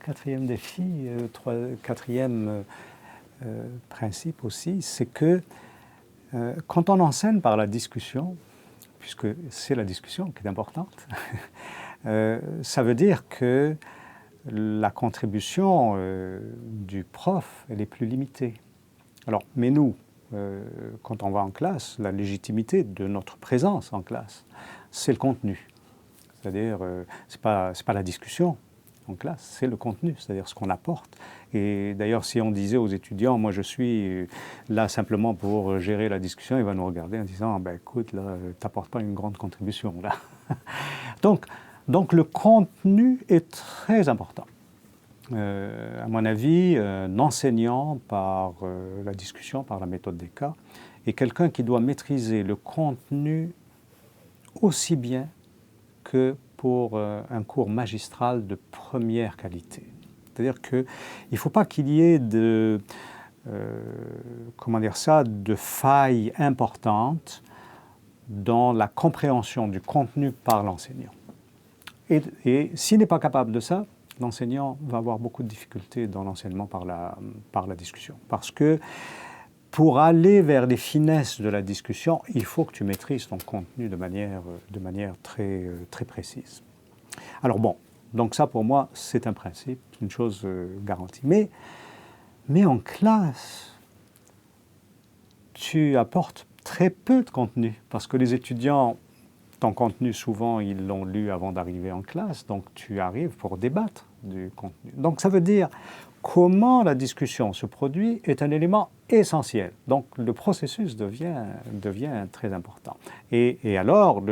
quatrième défi, quatrième principe aussi, c'est que quand on enseigne par la discussion, puisque c'est la discussion qui est importante, ça veut dire que la contribution du prof, elle est plus limitée. Alors, mais nous, quand on va en classe, la légitimité de notre présence en classe, c'est le contenu. C'est-à-dire, c'est pas la discussion en classe, c'est le contenu, c'est-à-dire ce qu'on apporte. Et d'ailleurs, si on disait aux étudiants, moi je suis là simplement pour gérer la discussion, ils vont nous regarder en disant, ah, ben écoute, là, tu n'apportes pas une grande contribution, là. donc le contenu est très important. À mon avis, un enseignant par la discussion, par la méthode des cas, est quelqu'un qui doit maîtriser le contenu aussi bien que pour un cours magistral de première qualité. C'est-à-dire qu'il ne faut pas qu'il y ait de failles importantes dans la compréhension du contenu par l'enseignant. Et s'il n'est pas capable de ça, l'enseignant va avoir beaucoup de difficultés dans l'enseignement par la discussion. Parce que pour aller vers les finesses de la discussion, il faut que tu maîtrises ton contenu de manière très, très précise. Alors bon, donc ça pour moi, c'est un principe, une chose garantie. Mais en classe, tu apportes très peu de contenu, parce que les étudiants, ton contenu, souvent, ils l'ont lu avant d'arriver en classe, donc tu arrives pour débattre du contenu. Donc ça veut dire comment la discussion se produit est un élément essentiel. Donc le processus devient très important. Et alors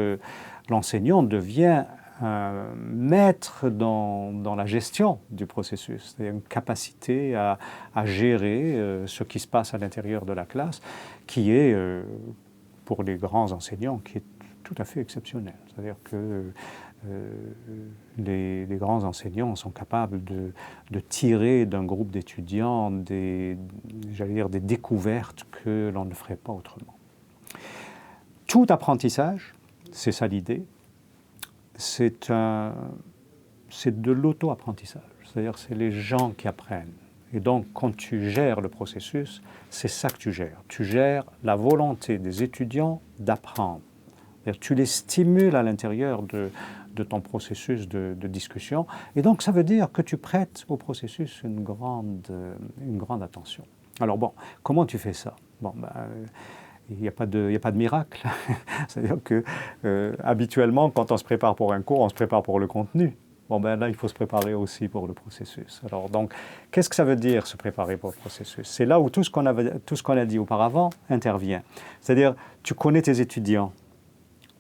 l'enseignant devient un maître dans la gestion du processus, c'est-à-dire une capacité à gérer ce qui se passe à l'intérieur de la classe, qui est, pour les grands enseignants, qui est tout à fait exceptionnel. C'est-à-dire que les grands enseignants sont capables de tirer d'un groupe d'étudiants des découvertes que l'on ne ferait pas autrement. Tout apprentissage, c'est ça l'idée, c'est de l'auto-apprentissage. C'est-à-dire c'est les gens qui apprennent. Et donc, quand tu gères le processus, c'est ça que tu gères. Tu gères la volonté des étudiants d'apprendre. Tu les stimules à l'intérieur de ton processus de discussion. Et donc, ça veut dire que tu prêtes au processus une grande attention. Alors bon, comment tu fais ça? Bon, il n'y a pas de miracle. C'est-à-dire que habituellement, quand on se prépare pour un cours, on se prépare pour le contenu. Bon, là, il faut se préparer aussi pour le processus. Alors donc, qu'est-ce que ça veut dire, se préparer pour le processus? C'est là où tout ce qu'on a dit auparavant intervient. C'est-à-dire, tu connais tes étudiants.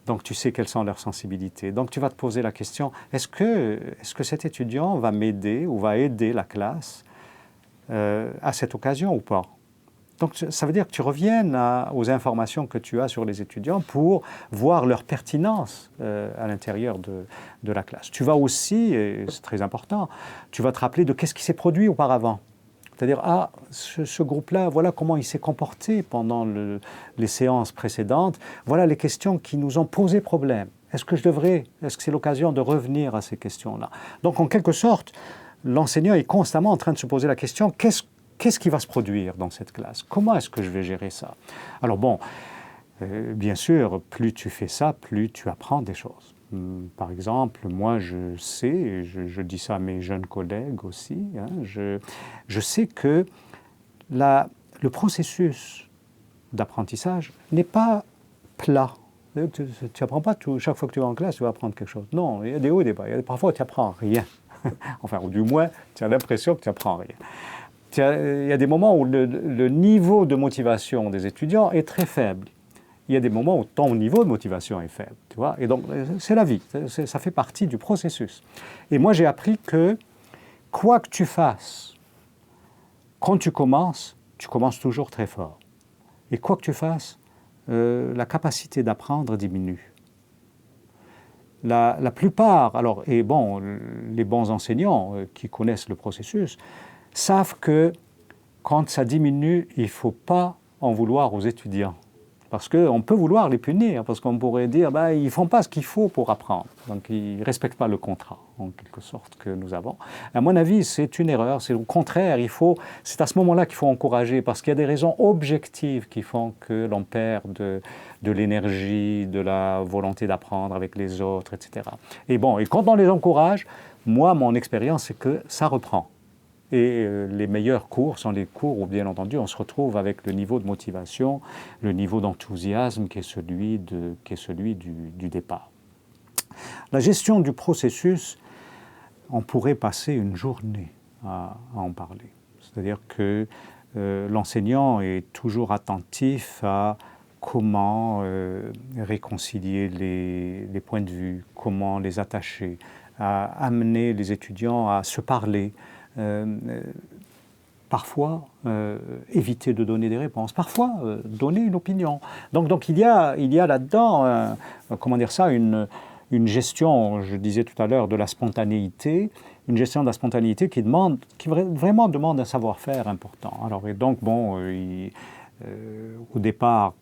Donc, tu sais quelles sont leurs sensibilités. Donc, tu vas te poser la question, est-ce que cet étudiant va m'aider ou va aider la classe à cette occasion ou pas? Donc, ça veut dire que tu reviennes aux informations que tu as sur les étudiants pour voir leur pertinence à l'intérieur de la classe. Tu vas aussi, et c'est très important, tu vas te rappeler de qu'est-ce qui s'est produit auparavant. C'est-à-dire, ce groupe-là, voilà comment il s'est comporté pendant les séances précédentes, voilà les questions qui nous ont posé problème. Est-ce que c'est l'occasion de revenir à ces questions-là? Donc, en quelque sorte, l'enseignant est constamment en train de se poser la question, qu'est-ce qui va se produire dans cette classe? Comment est-ce que je vais gérer ça? Alors bon, bien sûr, plus tu fais ça, plus tu apprends des choses. Par exemple, moi je sais, et je dis ça à mes jeunes collègues aussi, hein, je sais que le processus d'apprentissage n'est pas plat. Tu n'apprends pas tout, chaque fois que tu vas en classe, tu vas apprendre quelque chose. Non, il y a des hauts et des bas. Parfois, tu n'apprends rien. Enfin, ou du moins, tu as l'impression que tu n'apprends rien. Il y a des moments où le niveau de motivation des étudiants est très faible. Il y a des moments où ton niveau de motivation est faible, tu vois. Et donc, c'est la vie, ça fait partie du processus. Et moi, j'ai appris que, quoi que tu fasses, quand tu commences toujours très fort. Et quoi que tu fasses, la capacité d'apprendre diminue. La plupart, les bons enseignants qui connaissent le processus, savent que quand ça diminue, il ne faut pas en vouloir aux étudiants. Parce qu'on peut vouloir les punir, parce qu'on pourrait dire ils ne font pas ce qu'il faut pour apprendre. Donc ils ne respectent pas le contrat, en quelque sorte, que nous avons. À mon avis, c'est une erreur. C'est au contraire, c'est à ce moment-là qu'il faut encourager, parce qu'il y a des raisons objectives qui font que l'on perd de l'énergie, de la volonté d'apprendre avec les autres, etc. Et quand on les encourage, moi, mon expérience, c'est que ça reprend. Et les meilleurs cours sont les cours où, bien entendu, on se retrouve avec le niveau de motivation, le niveau d'enthousiasme qui est celui du départ. La gestion du processus, on pourrait passer une journée à en parler. C'est-à-dire que l'enseignant est toujours attentif à comment réconcilier les points de vue, comment les attacher, à amener les étudiants à se parler, parfois éviter de donner des réponses, parfois donner une opinion. Donc il y a là-dedans, une gestion, je disais tout à l'heure, de la spontanéité, une gestion de la spontanéité qui vraiment demande un savoir-faire important. Alors, et donc, au départ,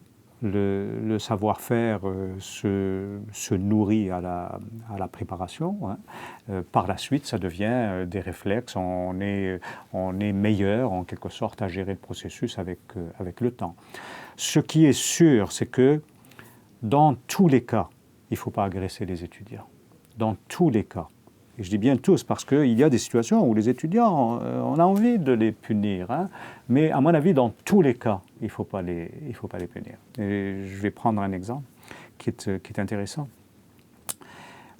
le savoir-faire se nourrit à la préparation. Par la suite, ça devient des réflexes. On est meilleur, en quelque sorte, à gérer le processus avec le temps. Ce qui est sûr, c'est que dans tous les cas, il ne faut pas agresser les étudiants. Dans tous les cas. Et je dis bien tous, parce qu'il y a des situations où les étudiants, on a envie de les punir. Mais à mon avis, dans tous les cas, il ne faut pas les punir. Et je vais prendre un exemple qui est intéressant.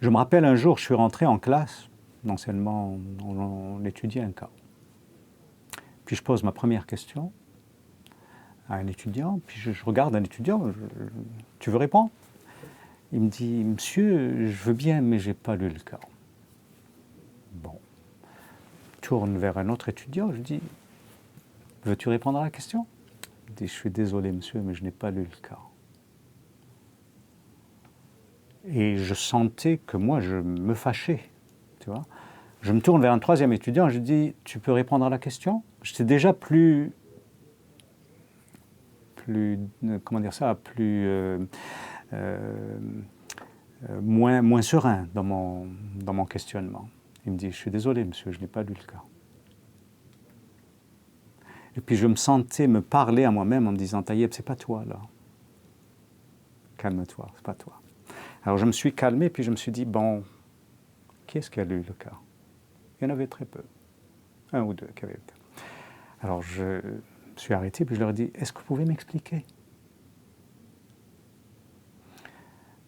Je me rappelle un jour, je suis rentré en classe, d'enseignement, on étudiait un cas. Puis je pose ma première question à un étudiant, puis je regarde un étudiant, tu veux répondre? Il me dit, monsieur, je veux bien, mais je n'ai pas lu le cas. Bon, je tourne vers un autre étudiant, je dis, veux-tu répondre à la question? Il dit, je suis désolé, monsieur, mais je n'ai pas lu le cas. Et je sentais que moi, je me fâchais, tu vois. Je me tourne vers un troisième étudiant, je dis, tu peux répondre à la question? J'étais déjà moins serein dans mon questionnement. Il me dit, je suis désolé, monsieur, je n'ai pas lu le cas. Et puis je me sentais me parler à moi-même en me disant, Taïeb, c'est pas toi là. Calme-toi, c'est pas toi. Alors je me suis calmé, puis je me suis dit, qui est-ce qui a lu le cas? Il y en avait très peu. Un ou deux qui avaient lu le cas. Alors je me suis arrêté, puis je leur ai dit, est-ce que vous pouvez m'expliquer?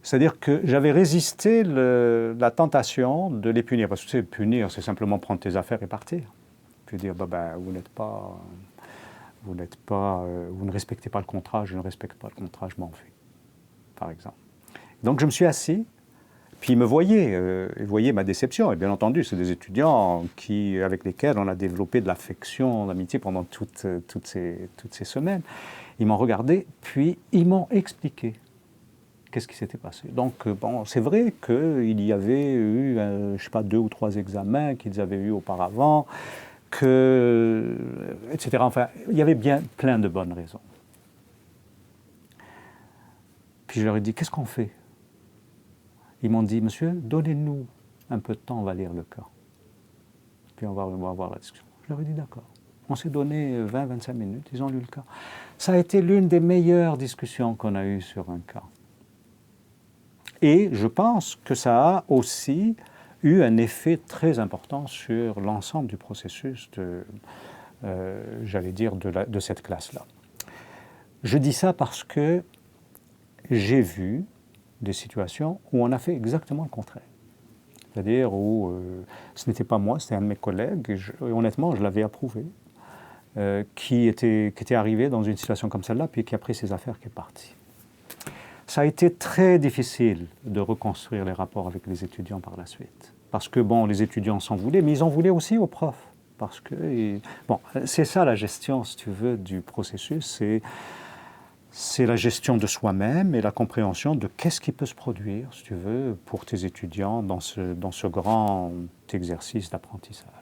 C'est-à-dire que j'avais résisté la tentation de les punir. Parce que tu sais, punir, c'est simplement prendre tes affaires et partir. Puis dire, vous ne respectez pas le contrat, je ne respecte pas le contrat, je m'en vais, par exemple. Donc je me suis assis, puis ils me voyaient, ils voyaient ma déception. Et bien entendu, c'est des étudiants avec lesquels on a développé de l'affection, d'amitié pendant toutes ces semaines. Ils m'ont regardé, puis ils m'ont expliqué qu'est-ce qui s'était passé. Donc, c'est vrai qu'il y avait eu, 2 ou 3 examens qu'ils avaient eus auparavant, etc. Enfin, il y avait bien plein de bonnes raisons. Puis je leur ai dit, qu'est-ce qu'on fait? Ils m'ont dit, monsieur, donnez-nous un peu de temps, on va lire le cas. Puis on va avoir la discussion. Je leur ai dit, d'accord. On s'est donné 20-25 minutes, ils ont lu le cas. Ça a été l'une des meilleures discussions qu'on a eues sur un cas. Et je pense que ça a aussi eu un effet très important sur l'ensemble du processus de cette classe-là. Je dis ça parce que j'ai vu des situations où on a fait exactement le contraire. C'est-à-dire où ce n'était pas moi, c'était un de mes collègues, et honnêtement, je l'avais approuvé, qui était arrivé dans une situation comme celle-là, puis qui a pris ses affaires, qui est parti. Ça a été très difficile de reconstruire les rapports avec les étudiants par la suite. Parce que, les étudiants s'en voulaient, mais ils en voulaient aussi aux profs. Parce que, c'est ça la gestion, si tu veux, du processus, c'est la gestion de soi-même et la compréhension de qu'est-ce qui peut se produire, si tu veux, pour tes étudiants dans ce grand exercice d'apprentissage.